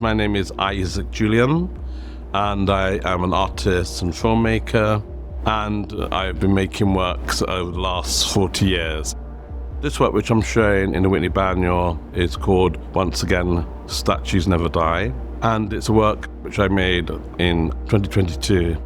My name is Isaac Julien, and I am an artist and filmmaker, and I've been making works over the last 40 years. This work, which I'm showing in the Whitney Biennial, is called, once again, Statues Never Die, and it's a work which I made in 2022.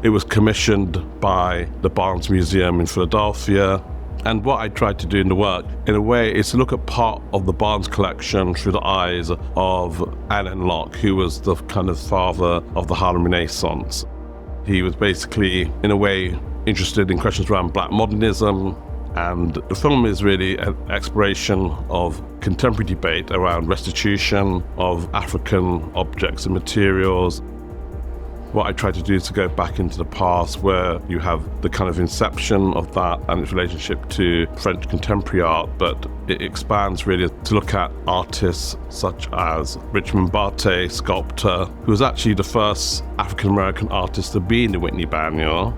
It was commissioned by the Barnes Museum in Philadelphia, and what I tried to do in the work, in a way, is to look at part of the Barnes collection through the eyes of Alain Locke, who was the kind of father of the Harlem Renaissance. He was basically, in a way, interested in questions around Black modernism, and the film is really an exploration of contemporary debate around restitution of African objects and materials. What I try to do is to go back into the past, where you have the kind of inception of that and its relationship to French contemporary art, but it expands really to look at artists such as Richmond Barthé, sculptor, who was actually the first African-American artist to be in the Whitney Biennial.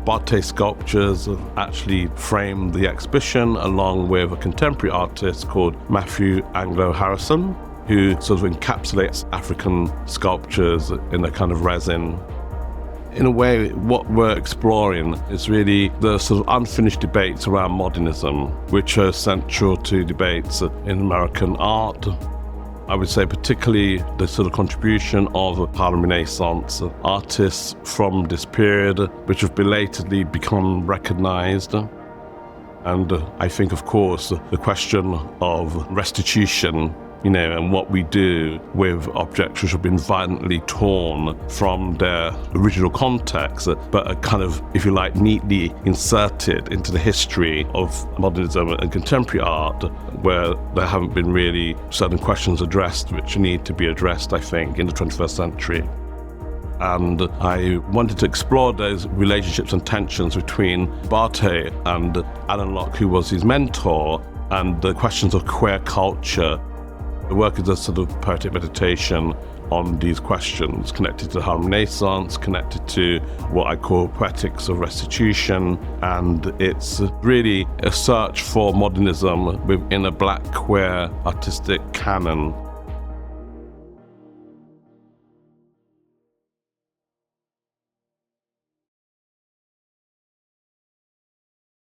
Barthé sculptures actually framed the exhibition along with a contemporary artist called Matthew Angelo Harrison, who sort of encapsulates African sculptures in a kind of resin. In a way, what we're exploring is really the sort of unfinished debates around modernism, which are central to debates in American art. I would say particularly the sort of contribution of Harlem Renaissance artists from this period, which have belatedly become recognized. And I think, of course, the question of restitution, and what we do with objects which have been violently torn from their original context, but are kind of, if you like, neatly inserted into the history of modernism and contemporary art, where there haven't been really certain questions addressed which need to be addressed, I think, in the 21st century. And I wanted to explore those relationships and tensions between Barthé and Alain Locke, who was his mentor, and the questions of queer culture. The work is a sort of poetic meditation on these questions, connected to the Harlem Renaissance, connected to what I call poetics of restitution, and it's really a search for modernism within a Black queer artistic canon.